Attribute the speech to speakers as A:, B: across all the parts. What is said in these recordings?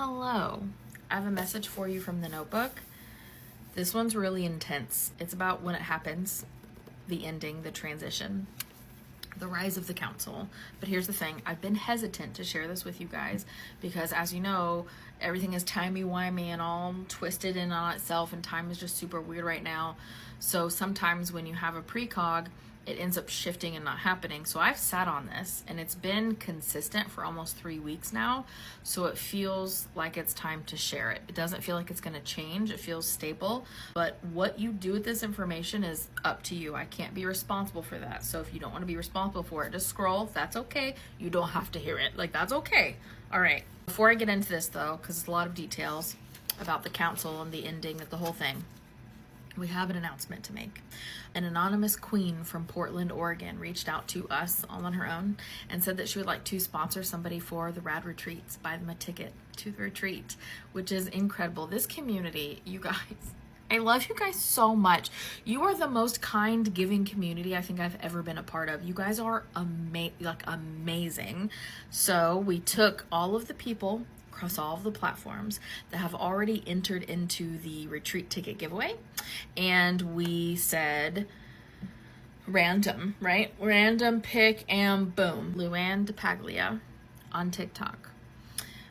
A: Hello, I have a message for you from the notebook. This one's really intense. It's about when it happens, the ending, the transition, the rise of the council. But here's the thing, I've been hesitant to share this with you guys because, as you know, everything is timey-wimey and all twisted in on itself, and time is just super weird right now. So sometimes when you have a precog, it ends up shifting and not happening. So I've sat on this and it's been consistent for almost 3 weeks now. So it feels like it's time to share it. It doesn't feel like it's going to change. It feels stable, but what you do with this information is up to you. I can't be responsible for that. So if you don't want to be responsible for it, just scroll. That's okay. You don't have to hear it. Like, that's okay. All right. Before I get into this though, because it's a lot of details about the council and the ending of the whole thing, we have an announcement to make. An anonymous queen from Portland, Oregon reached out to us all on her own and said that she would like to sponsor somebody for the Rad Retreats, buy them a ticket to the retreat, which is incredible. This community, you guys, I love you guys so much. You are the most kind, giving community I think I've ever been a part of. You guys are amazing. So we took all of the people across all of the platforms that have already entered into the retreat ticket giveaway, and we said random, right? Random pick and boom. LuAnn Di Paglia on TikTok.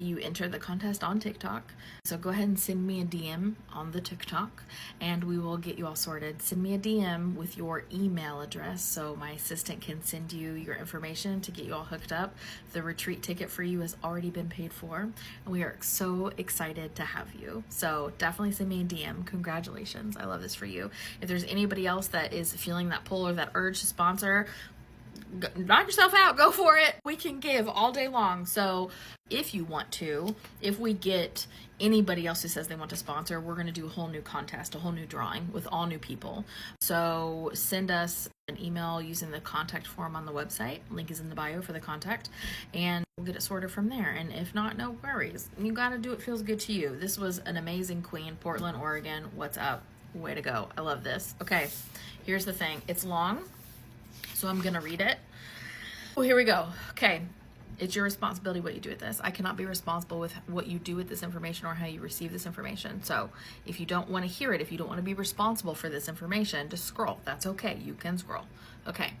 A: You enter the contest on TikTok. So go ahead and send me a DM on the TikTok and we will get you all sorted. Send me a DM with your email address so my assistant can send you your information to get you all hooked up. The retreat ticket for you has already been paid for and we are so excited to have you. So definitely send me a DM. Congratulations. I love this for you. If there's anybody else that is feeling that pull or that urge to sponsor, knock yourself out, go for it. We can give all day long. So if you want to, if we get anybody else who says they want to sponsor, we're going to do a whole new contest, a whole new drawing with all new people. So send us an email using the contact form on the website. Link is in the bio for the contact, and we'll get it sorted from there. And if not, no worries. You got to do what feels good to you. This was an amazing queen, Portland, Oregon. What's up? Way to go. I love this. Okay, here's the thing. It's long, so I'm going to read it. Well, here we go. Okay. It's your responsibility what you do with this. I cannot be responsible with what you do with this information or how you receive this information. So if you don't want to hear it, if you don't want to be responsible for this information, just scroll. That's okay. You can scroll. Okay.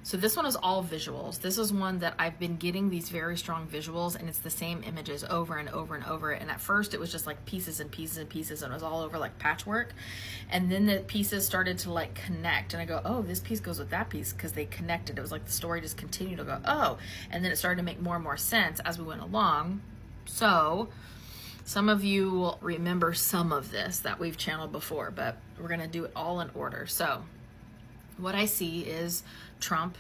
A: So this one is all visuals. This is one that I've been getting these very strong visuals, and it's the same images over and over and over. And at first it was just like pieces and pieces and pieces, and it was all over like patchwork. And then the pieces started to like connect, and I go, oh, this piece goes with that piece because they connected. It was like the story just continued to go, oh, and then it started to make more and more sense as we went along. So some of you will remember some of this that we've channeled before, but we're gonna do it all in order. So what I see is Trump,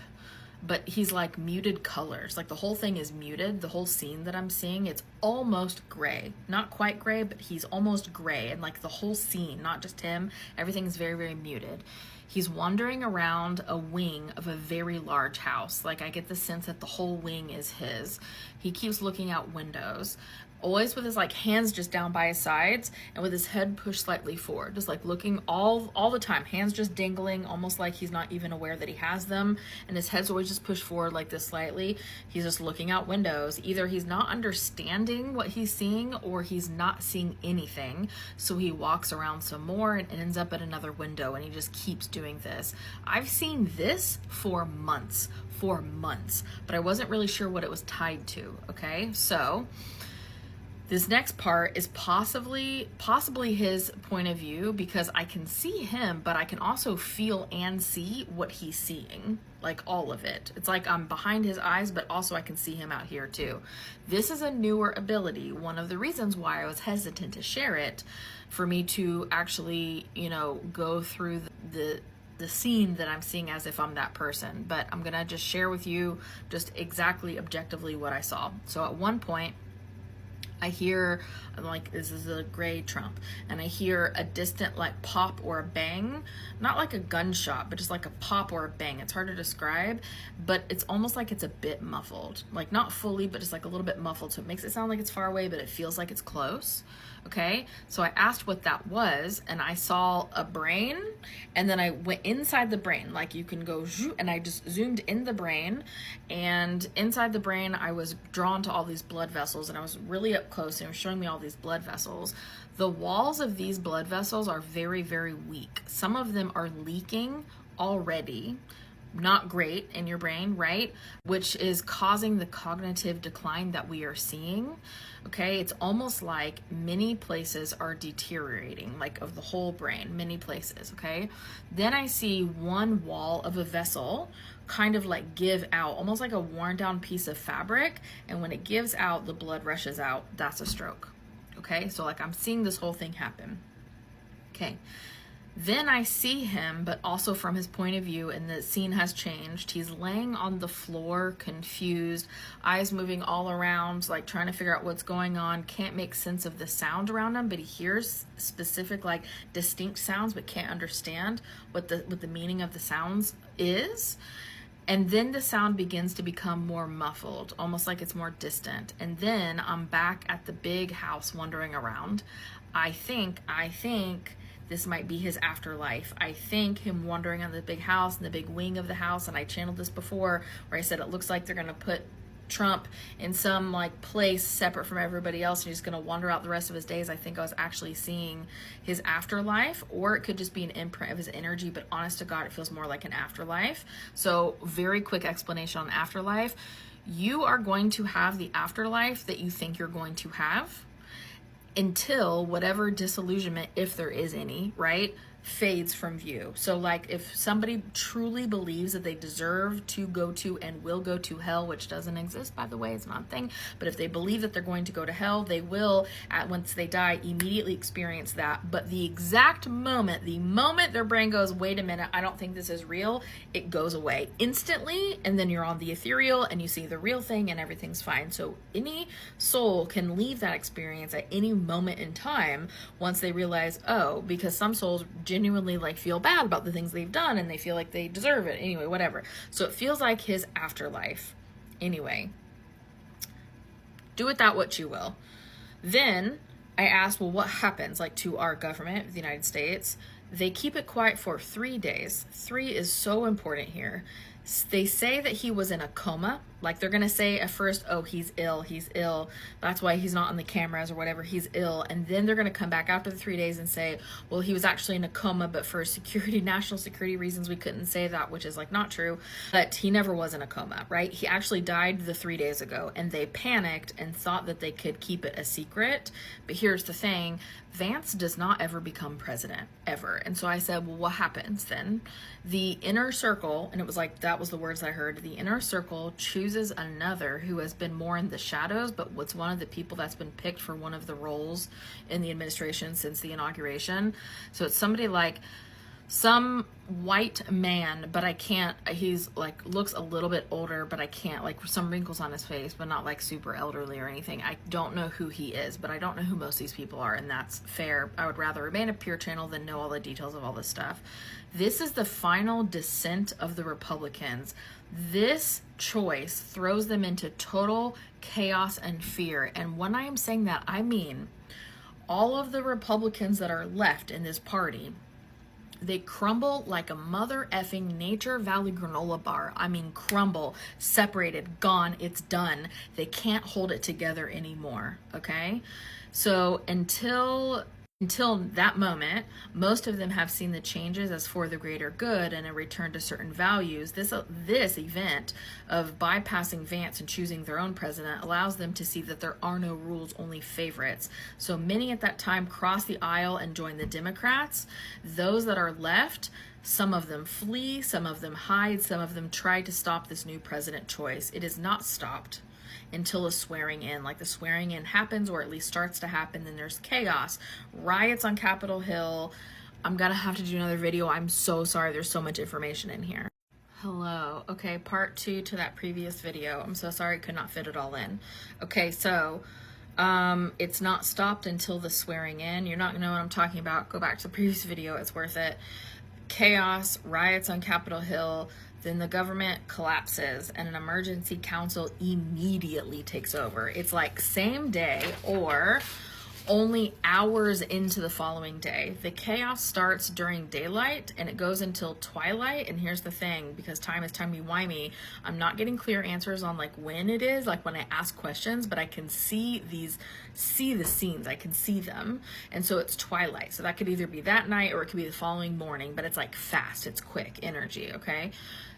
A: but he's like muted colors. Like the whole thing is muted. The whole scene that I'm seeing, it's almost gray. Not quite gray, but he's almost gray. And like the whole scene, not just him, everything's very, very muted. He's wandering around a wing of a very large house. Like I get the sense that the whole wing is his. He keeps looking out windows, always with his like hands just down by his sides and with his head pushed slightly forward, just like looking all the time, hands just dangling, almost like he's not even aware that he has them, and his head's always just pushed forward like this slightly. He's just looking out windows. Either he's not understanding what he's seeing or he's not seeing anything, so he walks around some more and ends up at another window, and he just keeps doing this. I've seen this for months, but I wasn't really sure what it was tied to. Okay, so this next part is possibly his point of view, because I can see him, but I can also feel and see what he's seeing, like all of it. It's like I'm behind his eyes, but also I can see him out here too. This is a newer ability. One of the reasons why I was hesitant to share it, for me to actually, go through the scene that I'm seeing as if I'm that person. But I'm gonna just share with you just exactly objectively what I saw. So at one point, I hear, like, this is a gray Trump, and I hear a distant like pop or a bang, not like a gunshot, but just like a pop or a bang. It's hard to describe, but it's almost like it's a bit muffled, like not fully, but just like a little bit muffled. So it makes it sound like it's far away, but it feels like it's close. Okay, so I asked what that was, and I saw a brain, and then I went inside the brain, like you can go, and I just zoomed in the brain, and inside the brain I was drawn to all these blood vessels, and I was really up close and he was showing me all these blood vessels. The walls of these blood vessels are very, very weak. Some of them are leaking already. Not great in your brain, right? Which is causing the cognitive decline that we are seeing. Okay, it's almost like many places are deteriorating, like of the whole brain, many places, okay? Then I see one wall of a vessel kind of like give out, almost like a worn down piece of fabric, and when it gives out, the blood rushes out. That's a stroke, okay? So like I'm seeing this whole thing happen, okay? Then I see him, but also from his point of view, and the scene has changed. He's laying on the floor, confused, eyes moving all around, like trying to figure out what's going on, can't make sense of the sound around him, but he hears specific, like distinct sounds, but can't understand what the meaning of the sounds is. And then the sound begins to become more muffled, almost like it's more distant. And then I'm back at the big house wandering around. I think this might be his afterlife. I think him wandering on the big house and the big wing of the house, and I channeled this before where I said it looks like they're gonna put Trump in some like place separate from everybody else and he's gonna wander out the rest of his days. I think I was actually seeing his afterlife, or it could just be an imprint of his energy, but honest to God, it feels more like an afterlife. So very quick explanation on afterlife. You are going to have the afterlife that you think you're going to have, until whatever disillusionment, if there is any, right, fades from view. So like if somebody truly believes that they deserve to go to and will go to hell, which doesn't exist, by the way, it's not a thing, but if they believe that they're going to go to hell, they will, once they die, immediately experience that. But the exact moment, the moment their brain goes, wait a minute, I don't think this is real, it goes away instantly, and then you're on the ethereal and you see the real thing and everything's fine. So any soul can leave that experience at any moment in time once they realize, oh, because some souls genuinely like feel bad about the things they've done and they feel like they deserve it anyway, whatever. So it feels like his afterlife anyway. Do with that what you will. Then I asked, well, what happens like to our government, the United States? They keep it quiet for 3 days. 3 is so important here. They say that he was in a coma. Like they're gonna say at first, oh, he's ill, that's why he's not on the cameras or whatever, he's ill. And then they're gonna come back after the 3 days and say, well, he was actually in a coma, but for security, national security reasons, we couldn't say that, which is like not true. But he never was in a coma, right? He actually died the 3 days ago, and they panicked and thought that they could keep it a secret. But here's the thing, Vance does not ever become president, ever. And so I said, well, what happens then? The inner circle, and it was like, that was the words I heard, the inner circle chooses another who has been more in the shadows, but what's one of the people that's been picked for one of the roles in the administration since the inauguration. So it's somebody like some white man, but I can't, he's like looks a little bit older, but I can't, like some wrinkles on his face, but not like super elderly or anything. I don't know who he is, but I don't know who most of these people are, and that's fair. I would rather remain a pure channel than know all the details of all this stuff. This is the final descent of the Republicans. This choice throws them into total chaos and fear. And when I am saying that, I mean all of the Republicans that are left in this party, they crumble like a mother effing Nature Valley granola bar. I mean, crumble, separated, gone, it's done. They can't hold it together anymore, okay? So until that moment, most of them have seen the changes as for the greater good and a return to certain values. This event of bypassing Vance and choosing their own president allows them to see that there are no rules, only favorites. So many at that time cross the aisle and join the Democrats. Those that are left, some of them flee, some of them hide, some of them try to stop this new president choice. It is not stopped until a swearing in. Like the swearing in happens, or at least starts to happen, then there's chaos, riots on Capitol Hill. I'm gonna have to do another video. I'm so sorry, there's so much information in here. Hello. Okay, part 2 to that previous video. I'm so sorry I could not fit it all in. Okay, so it's not stopped until the swearing in. You're not gonna know what I'm talking about. Go back to the previous video, it's worth it. Chaos, riots on Capitol Hill, then the government collapses and an emergency council immediately takes over. It's like same day, or only hours into the following day. The chaos starts during daylight and it goes until twilight. And here's the thing, because time is timey-wimey, I'm not getting clear answers on like when it is, like when I ask questions, but I can see the scenes, I can see them. And so it's twilight. So that could either be that night or it could be the following morning, but it's like fast, it's quick energy, okay?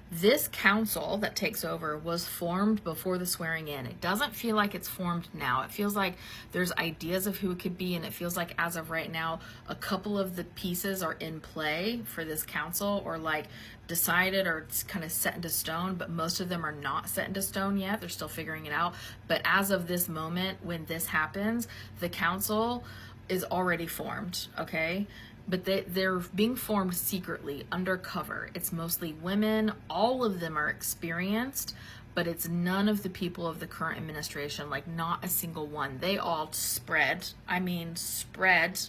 A: This council that takes over was formed before the swearing in. It doesn't feel like it's formed now. It feels like there's ideas of who it could be, and it feels like as of right now, a couple of the pieces are in play for this council, or like decided or it's kind of set into stone, but most of them are not set into stone yet. They're still figuring it out. But as of this moment, when this happens, the council is already formed, okay? But they're being formed secretly, undercover. It's mostly women. All of them are experienced, but it's none of the people of the current administration, like not a single one. They all spread. I mean, spread.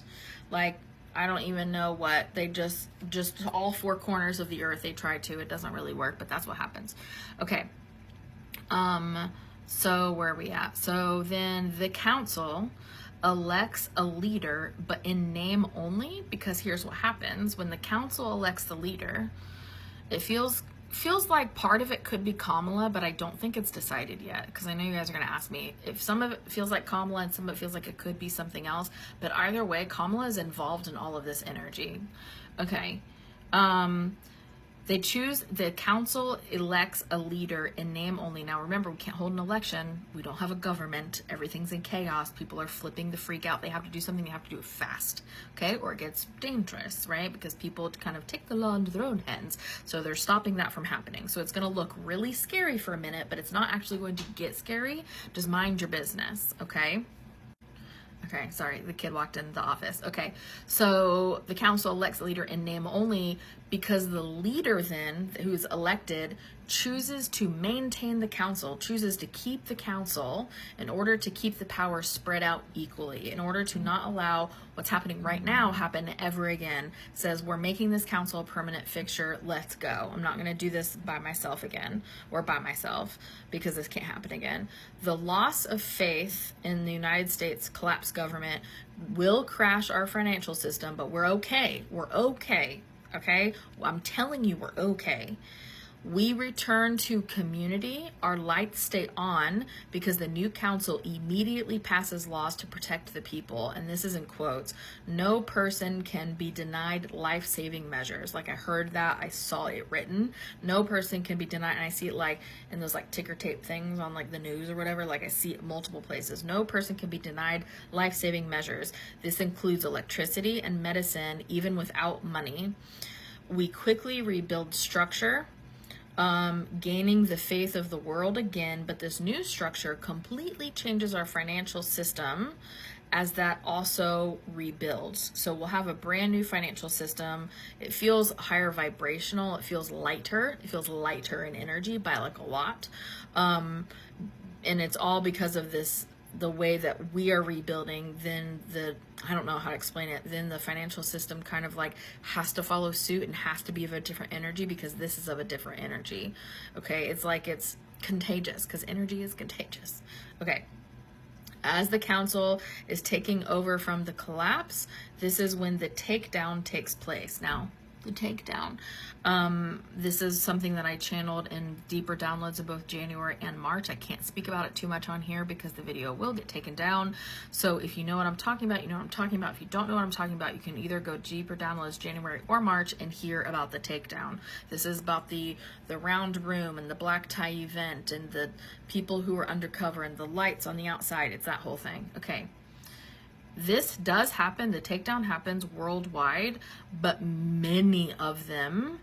A: Like, I don't even know what. They just all four corners of the earth, they try to. It doesn't really work, but that's what happens. Okay. So where are we at? So then the council elects a leader, but in name only, because here's what happens when the council elects the leader. It feels like part of it could be Kamala, but I don't think it's decided yet, because I know you guys are going to ask me if some of it feels like Kamala and some of it feels like it could be something else. But either way, Kamala is involved in all of this energy. Okay. The council elects a leader in name only. Now remember, we can't hold an election. We don't have a government. Everything's in chaos. People are flipping the freak out. They have to do something. They have to do it fast, okay? Or it gets dangerous, right? Because people kind of take the law into their own hands. So they're stopping that from happening. So it's going to look really scary for a minute, but it's not actually going to get scary. Just mind your business, okay? Okay, sorry, the kid walked into the office. Okay, so the council elects a leader in name only because the leader then, who's elected, chooses to maintain the council, chooses to keep the council in order to keep the power spread out equally, in order to not allow what's happening right now happen ever again. Says, we're making this council a permanent fixture, let's go. I'm not going to do this by myself again, or by myself, because this can't happen again. The loss of faith in the United States collapsed government will crash our financial system, but we're okay. We're okay. Okay? I'm telling you, we're okay. We return to community. Our lights stay on because the new council immediately passes laws to protect the people. And this is in quotes. No person can be denied life-saving measures. Like I heard that, I saw it written. No person can be denied. And I see it like in those like ticker tape things on like the news or whatever. Like I see it multiple places. No person can be denied life-saving measures. This includes electricity and medicine, even without money. We quickly rebuild structure, gaining the faith of the world again, but this new structure completely changes our financial system as that also rebuilds. So we'll have a brand new financial system. It feels higher vibrational. It feels lighter. It feels lighter in energy by like a lot. And it's all because of this, the way that we are rebuilding, then I don't know how to explain it, then the financial system kind of like has to follow suit and has to be of a different energy because this is of a different energy. Okay, it's like it's contagious because energy is contagious. Okay, as the council is taking over from the collapse, this is when the takedown takes place. Now, the takedown. This is something that I channeled in deeper downloads in both January and March. I can't speak about it too much on here because the video will get taken down. So if you know what I'm talking about, you know what I'm talking about. If you don't know what I'm talking about, you can either go deeper downloads January or March and hear about the takedown. This is about the round room and the black tie event and the people who are undercover and the lights on the outside. It's that whole thing. Okay. This does happen, the takedown happens worldwide, but many of them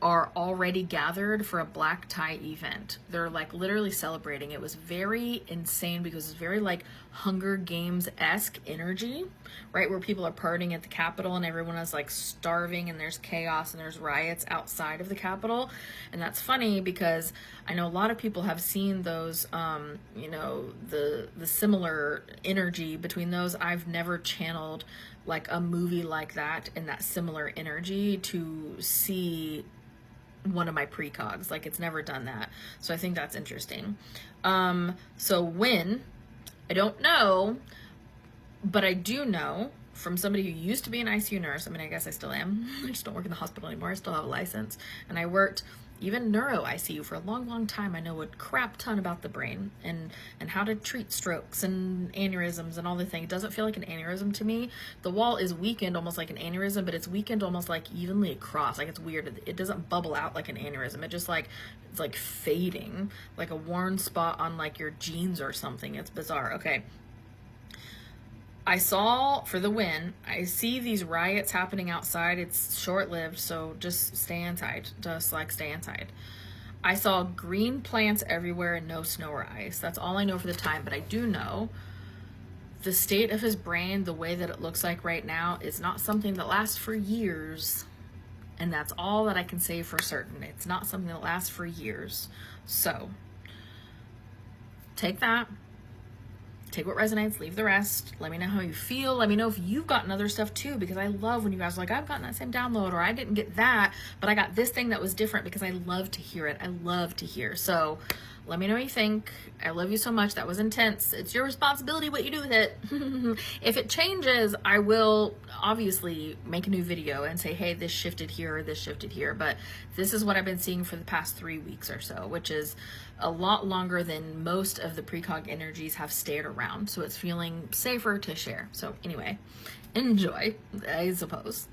A: are already gathered for a black tie event. They're like literally celebrating. It was very insane because it's very like Hunger Games-esque energy, right? Where people are partying at the Capitol and everyone is like starving and there's chaos and there's riots outside of the Capitol. And that's funny because I know a lot of people have seen those, you know, the similar energy between those. I've never channeled like a movie like that and that similar energy to see one of my precogs. Like it's never done that. So I think that's interesting. So when, I don't know, But I do know from somebody who used to be an ICU nurse, I mean, I guess I still am. I just don't work in the hospital anymore. I still have a license. And I worked even neuro ICU for a long, long time. I know a crap ton about the brain and how to treat strokes and aneurysms and all the things. It doesn't feel like an aneurysm to me. The wall is weakened almost like an aneurysm, but it's weakened almost like evenly across. Like, it's weird. It doesn't bubble out like an aneurysm. It just like, it's like fading, like a worn spot on like your jeans or something. It's bizarre. Okay. I saw, for the win, I see these riots happening outside. It's short-lived, so just stay inside. Just like stay inside. I saw green plants everywhere and no snow or ice. That's all I know for the time, but I do know the state of his brain, the way that it looks like right now, is not something that lasts for years. And that's all that I can say for certain. It's not something that lasts for years. So, take that. Take what resonates, leave the rest. Let me know how you feel. Let me know if you've gotten other stuff too, because I love when you guys are like, I've gotten that same download, or I didn't get that, but I got this thing that was different, because I love to hear it. I love to hear. So let me know what you think. I love you so much. That was intense. It's your responsibility what you do with it. If it changes, I will obviously make a new video and say, hey, this shifted here or this shifted here. But this is what I've been seeing for the past 3 weeks or so, which is a lot longer than most of the precog energies have stayed around. So it's feeling safer to share. So anyway, enjoy, I suppose.